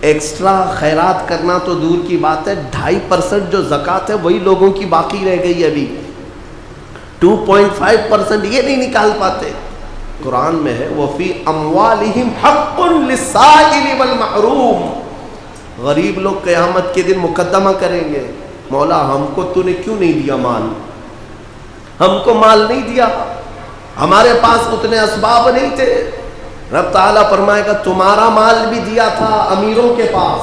Extra خیرات کرنا تو دور کی بات ہے، 2.5% جو زکوٰۃ ہے وہی لوگوں کی باقی رہ گئی ہے، ابھی 2.5% یہ نہیں نکال پاتے۔ قرآن میں ہے وَفِي أَمْوَالِهِمْ حَقٌّ لِلسَّائِلِ وَالْمَحْرُومِ، غریب لوگ قیامت کے دن مقدمہ کریں گے، مولا ہم کو تو نے کیوں نہیں دیا مال، ہم کو مال نہیں دیا، ہمارے پاس اتنے اسباب نہیں تھے۔ رب تعالیٰ فرمائے گا تمہارا مال بھی دیا تھا امیروں کے پاس،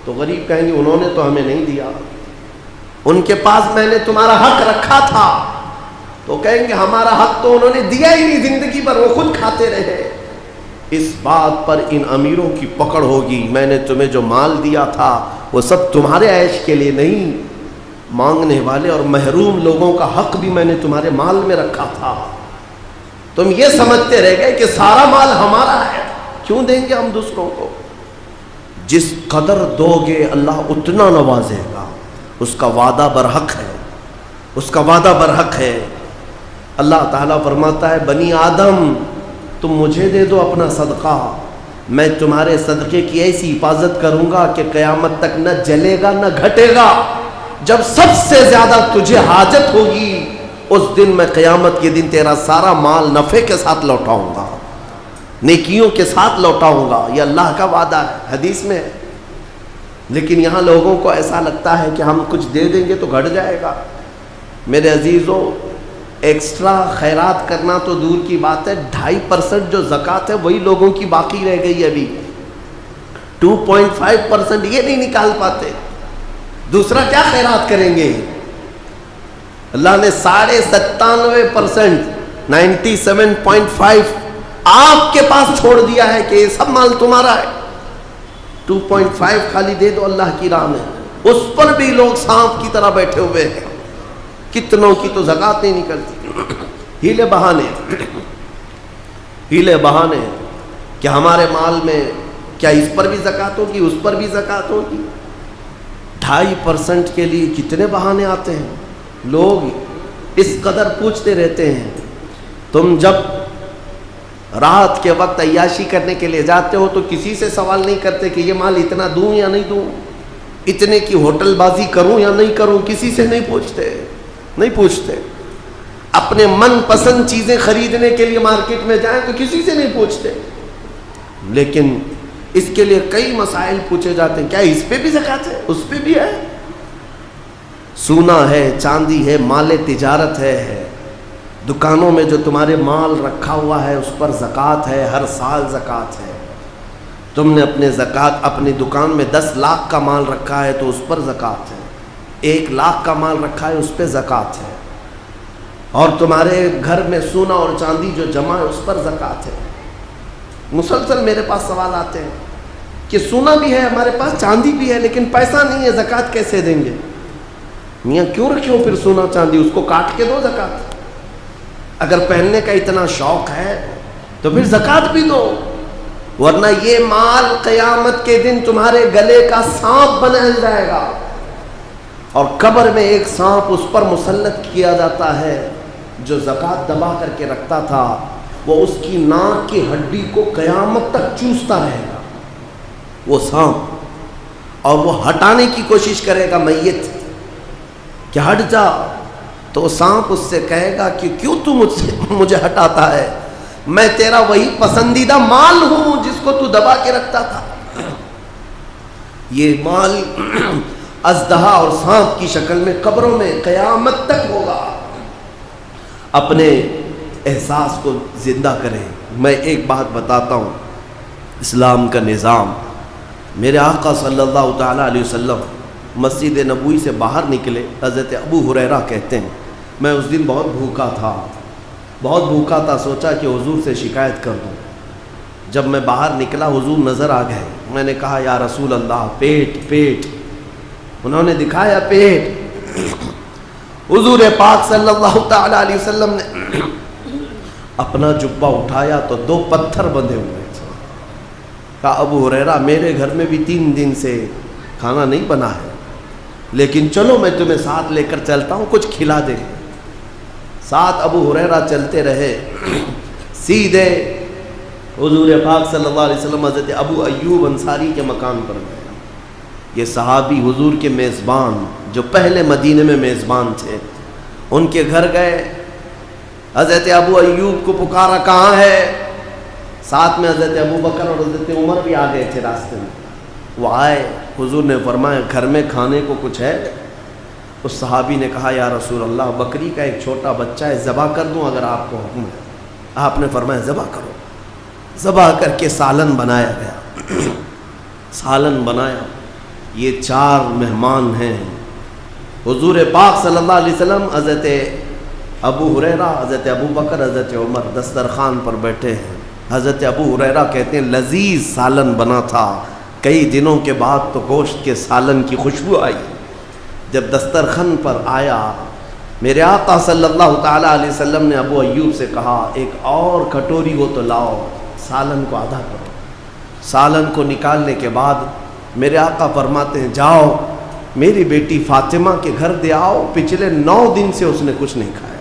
تو غریب کہیں گے انہوں نے تو ہمیں نہیں دیا، ان کے پاس میں نے تمہارا حق رکھا تھا، تو کہیں گے ہمارا حق تو انہوں نے دیا ہی نہیں زندگی پر، وہ خود کھاتے رہے۔ اس بات پر ان امیروں کی پکڑ ہوگی، میں نے تمہیں جو مال دیا تھا وہ سب تمہارے عیش کے لیے نہیں، مانگنے والے اور محروم لوگوں کا حق بھی میں نے تمہارے مال میں رکھا تھا، تم یہ سمجھتے رہ گئے کہ سارا مال ہمارا ہے، کیوں دیں گے ہم دوسروں کو؟ جس قدر دو گے اللہ اتنا نوازے گا، اس کا وعدہ برحق ہے، اس کا وعدہ برحق ہے۔ اللہ تعالیٰ فرماتا ہے بنی آدم تم مجھے دے دو اپنا صدقہ، میں تمہارے صدقے کی ایسی حفاظت کروں گا کہ قیامت تک نہ جلے گا نہ گھٹے گا، جب سب سے زیادہ تجھے حاجت ہوگی اس دن میں قیامت کے دن تیرا سارا مال نفع کے ساتھ لوٹاؤں گا، نیکیوں کے ساتھ لوٹاؤں گا، یہ اللہ کا وعدہ ہے، حدیث میں ہے۔ لیکن یہاں لوگوں کو ایسا لگتا ہے کہ ہم کچھ دے دیں گے تو گھٹ جائے گا۔ میرے عزیزوں، ایکسٹرا خیرات کرنا تو دور کی بات ہے، 2.5% جو زکوٰۃ ہے وہی لوگوں کی باقی رہ گئی ہے، ابھی 2.5% یہ نہیں نکال پاتے، دوسرا کیا خیرات کریں گے؟ اللہ نے 97.5%، 97.5 آپ کے پاس چھوڑ دیا ہے کہ یہ سب مال تمہارا ہے، 2.5 خالی دے دو اللہ کی راہ میں، اس پر بھی لوگ سانپ کی طرح بیٹھے ہوئے ہیں، کتنوں کی تو زکوٰۃ نہیں نکلتی، ہیلے بہانے کہ ہمارے مال میں کیا اس پر بھی زکوٰۃ ہوگی، اس پر بھی زکوٰۃ ہوگی۔ 2.5% کے لیے کتنے بہانے آتے ہیں، لوگ اس قدر پوچھتے رہتے ہیں۔ تم جب رات کے وقت عیاشی کرنے کے لیے جاتے ہو تو کسی سے سوال نہیں کرتے کہ یہ مال اتنا دوں یا نہیں دوں، اتنے کی ہوٹل بازی کروں یا نہیں کروں، کسی سے نہیں پوچھتے۔ اپنے من پسند چیزیں خریدنے کے لیے مارکیٹ میں جائیں تو کسی سے نہیں پوچھتے، لیکن اس کے لیے کئی مسائل پوچھے جاتے ہیں، کیا اس پہ بھی زکوٰۃ ہے، اس پہ بھی ہے، سونا ہے، چاندی ہے، مال تجارت ہے، دکانوں میں جو تمہارے مال رکھا ہوا ہے اس پر زکوٰۃ ہے، ہر سال زکوٰۃ ہے۔ تم نے اپنی دکان میں 10 لاکھ کا مال رکھا ہے تو اس پر زکوٰۃ ہے، 1 لاکھ کا مال رکھا ہے اس پہ زکوٰۃ ہے، اور تمہارے گھر میں سونا اور چاندی جو جمع ہے اس پر زکوٰۃ ہے۔ مسلسل میرے پاس سوال آتے ہیں کہ سونا بھی ہے ہمارے پاس، چاندی بھی ہے، لیکن پیسہ نہیں ہے، زکوٰۃ کیسے دیں گے؟ میاں کیوں رکھے ہو پھر سونا چاندی، اس کو کاٹ کے دو زکوٰۃ، اگر پہننے کا اتنا شوق ہے تو پھر زکوٰۃ بھی دو، ورنہ یہ مال قیامت کے دن تمہارے گلے کا سانپ بن جائے گا، اور قبر میں ایک سانپ اس پر مسلط کیا جاتا ہے جو زکوٰۃ دبا کر کے رکھتا تھا، وہ اس کی ناک کی ہڈی کو قیامت تک چوستا رہے گا وہ سانپ، اور وہ ہٹانے کی کوشش کرے گا میت کہ ہٹ جا، تو سانپ اس سے کہے گا کہ کیوں تو مجھے ہٹاتا ہے، میں تیرا وہی پسندیدہ مال ہوں جس کو تو دبا کے رکھتا تھا۔ یہ مال اژدہا اور سانپ کی شکل میں قبروں میں قیامت تک ہوگا۔ اپنے احساس کو زندہ کریں۔ میں ایک بات بتاتا ہوں، اسلام کا نظام، میرے آقا صلی اللہ تعالیٰ علیہ وسلم مسجد نبوی سے باہر نکلے، حضرت ابو ہریرہ کہتے ہیں میں اس دن بہت بھوکا تھا، سوچا کہ حضور سے شکایت کر دوں۔ جب میں باہر نکلا حضور نظر آ گئے، میں نے کہا یا رسول اللہ پیٹ، انہوں نے دکھایا پیٹ، حضور پاک صلی اللہ تعالیٰ علیہ وسلم نے اپنا جبہ اٹھایا تو 2 پتھر بندھے ہوئے تھے، کہا ابو ہریرہ میرے گھر میں بھی 3 دن سے کھانا نہیں بنا ہے، لیکن چلو میں تمہیں ساتھ لے کر چلتا ہوں، کچھ کھلا دے۔ ساتھ ابو ہریرہ چلتے رہے، سیدھے حضور پاک صلی اللہ علیہ وسلم حضرت ابو ایوب انصاری کے مکان پر گئے. یہ صحابی حضور کے میزبان جو پہلے مدینے میں میزبان تھے, ان کے گھر گئے. حضرت ابو ایوب کو پکارا, کہاں ہے؟ ساتھ میں حضرت ابو بکر اور حضرت عمر بھی آ گئے تھے راستے میں. وہ آئے, حضور نے فرمایا گھر میں کھانے کو کچھ ہے؟ اس صحابی نے کہا یا رسول اللہ بکری کا ایک چھوٹا بچہ ہے, ذبح کر دوں اگر آپ کو حکم ہے؟ آپ نے فرمایا ذبح کرو. ذبح کر کے سالن بنایا گیا. سالن بنایا. یہ 4 مہمان ہیں حضور پاک صلی اللہ علیہ وسلم, حضرت ابو ہریرہ, حضرت ابو بکر, حضرت عمر دسترخوان پر بیٹھے ہیں. حضرت ابو ہریرہ کہتے ہیں لذیذ سالن بنا تھا, کئی دنوں کے بعد تو گوشت کے سالن کی خوشبو آئی. جب دسترخوان پر آیا, میرے آقا صلی اللہ تعالیٰ علیہ وسلم نے ابو ایوب سے کہا ایک اور کٹوری ہو تو لاؤ, سالن کو آدھا کرو. سالن کو نکالنے کے بعد میرے آقا فرماتے ہیں جاؤ میری بیٹی فاطمہ کے گھر دے آؤ, پچھلے 9 دن سے اس نے کچھ نہیں کھایا,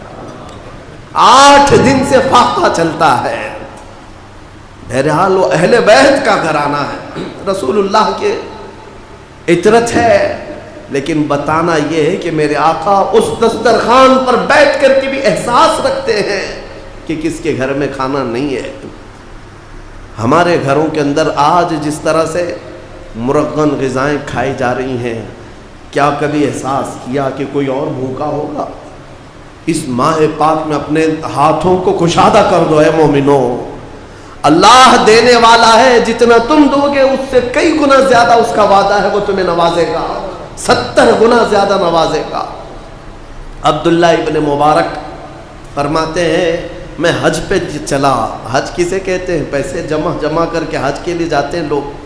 8 دن سے فاقہ چلتا ہے. بہرحال وہ اہل بیت کا گھرانہ ہے, رسول اللہ کے عطرت ہے. لیکن بتانا یہ ہے کہ میرے آقا اس دسترخوان پر بیٹھ کر کے بھی احساس رکھتے ہیں کہ کس کے گھر میں کھانا نہیں ہے. ہمارے گھروں کے اندر آج جس طرح سے مرغن غذائیں کھائی جا رہی ہیں, کیا کبھی احساس کیا کہ کوئی اور بھوکا ہوگا؟ اس ماہ پاک میں اپنے ہاتھوں کو کشادہ کر دو اے مومنو. اللہ دینے والا ہے, جتنا تم دو گے اس سے کئی گنا زیادہ اس کا وعدہ ہے وہ تمہیں نوازے گا, 70 گنا زیادہ نوازے گا. عبداللہ ابن مبارک فرماتے ہیں میں حج پہ چلا. حج کسے کہتے ہیں؟ پیسے جمع کر کے حج کے لیے جاتے ہیں لوگ.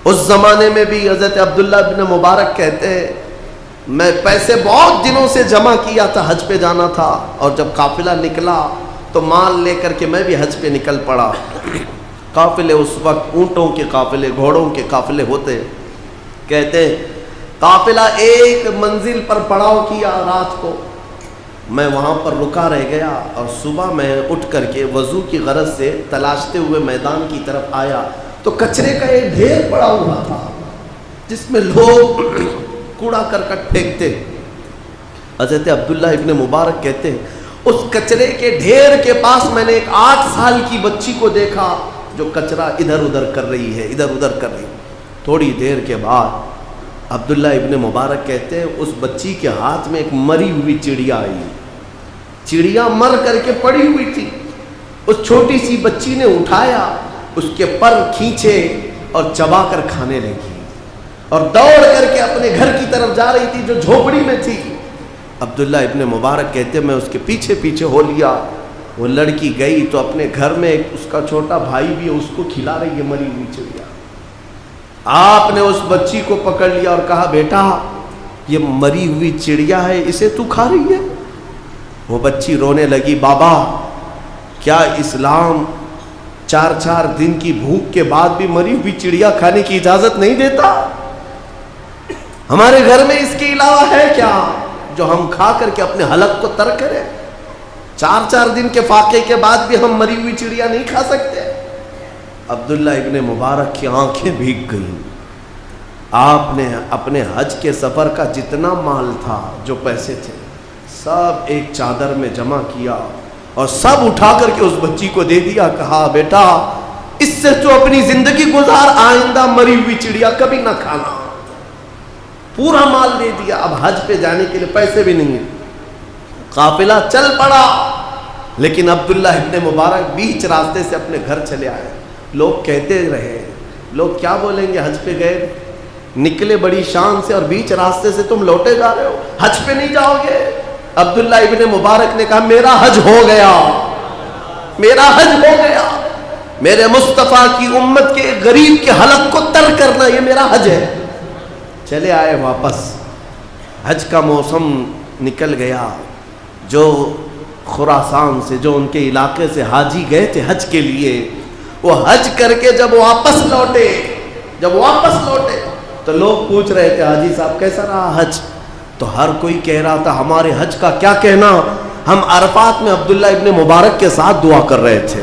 اس زمانے میں بھی حضرت عبداللہ ابن مبارک کہتے ہیں میں پیسے بہت دنوں سے جمع کیا تھا, حج پہ جانا تھا, اور جب قافلہ نکلا تو مال لے کر کے میں بھی حج پہ نکل پڑا. قافلے اس وقت اونٹوں کے قافلے, گھوڑوں کے قافلے ہوتے. کہتے ہیں قافلہ ایک منزل پر پڑاؤ کیا رات کو, میں وہاں پر رکا رہ گیا, اور صبح میں اٹھ کر کے وضو کی غرض سے تلاشتے ہوئے میدان کی طرف آیا تو کچرے کا ایک ڈھیر پڑا ہوا تھا جس میں لوگ کوڑا کرکٹ پھینکتے. حضرت عبداللہ ابن مبارک کہتے ہیں اس کچرے کے ڈھیر کے پاس میں نے ایک 8 سال کی بچی کو دیکھا جو کچرا ادھر ادھر کر رہی ہے, ادھر ادھر کر رہی. تھوڑی دیر کے بعد عبداللہ ابن مبارک کہتے ہیں اس بچی کے ہاتھ میں ایک مری ہوئی چڑیا آئی. چڑیا مر کر کے پڑی ہوئی تھی. اس چھوٹی سی بچی نے اٹھایا, اس کے پر کھینچے اور چبا کر کھانے لگی, اور دوڑ کر کے اپنے گھر کی طرف جا رہی تھی جو جھوپڑی میں تھی. عبداللہ ابن مبارک کہتے ہیں میں اس کے پیچھے پیچھے ہو لیا. وہ لڑکی گئی تو اپنے گھر میں ایک اس کا چھوٹا بھائی بھی ہے, اس کو کھلا رہی ہے مری ہوئی چڑیا. آپ نے اس بچی کو پکڑ لیا اور کہا بیٹا یہ مری ہوئی چڑیا ہے, اسے تو کھا رہی ہے؟ وہ بچی رونے لگی, بابا کیا اسلام 4 دن کی بھوک کے بعد بھی مری ہوئی چڑیا کھانے کی اجازت نہیں دیتا؟ ہمارے گھر میں اس کے علاوہ ہے کیا جو ہم کھا کر کے اپنے حلق کو ترک کریں؟ 4 دن کے فاقے کے بعد بھی ہم مری ہوئی چڑیا نہیں کھا سکتے. عبداللہ ابن مبارک کی آنکھیں بھیگ گئیں. آپ نے اپنے حج کے سفر کا جتنا مال تھا, جو پیسے تھے, سب ایک چادر میں جمع کیا اور سب اٹھا کر کے اس بچی کو دے دیا. کہا بیٹا اس سے تو اپنی زندگی گزار, آئندہ مری ہوئی چڑیا کبھی نہ کھانا. پورا مال دے دیا. اب حج پہ جانے کے لیے پیسے بھی نہیں ہیں. قافلہ چل پڑا, لیکن عبداللہ ابن مبارک بیچ راستے سے اپنے گھر چلے آئے. لوگ کہتے رہے, لوگ کیا بولیں گے, حج پہ گئے نکلے بڑی شان سے اور بیچ راستے سے تم لوٹے جا رہے ہو, حج پہ نہیں جاؤ گے؟ عبداللہ ابن مبارک نے کہا میرا حج ہو گیا, میرا حج ہو گیا. میرے مصطفیٰ کی امت کے غریب کے حلق کو تر کرنا یہ میرا حج ہے. چلے آئے واپس. حج کا موسم نکل گیا. جو خراسان سے, جو ان کے علاقے سے حاجی گئے تھے حج کے لیے, وہ حج کر کے جب واپس لوٹے تو لوگ پوچھ رہے تھے حاجی صاحب کیسا رہا حج؟ تو ہر کوئی کہہ رہا تھا ہمارے حج کا کیا کہنا, ہم عرفات میں عبداللہ ابن مبارک کے ساتھ دعا کر رہے تھے,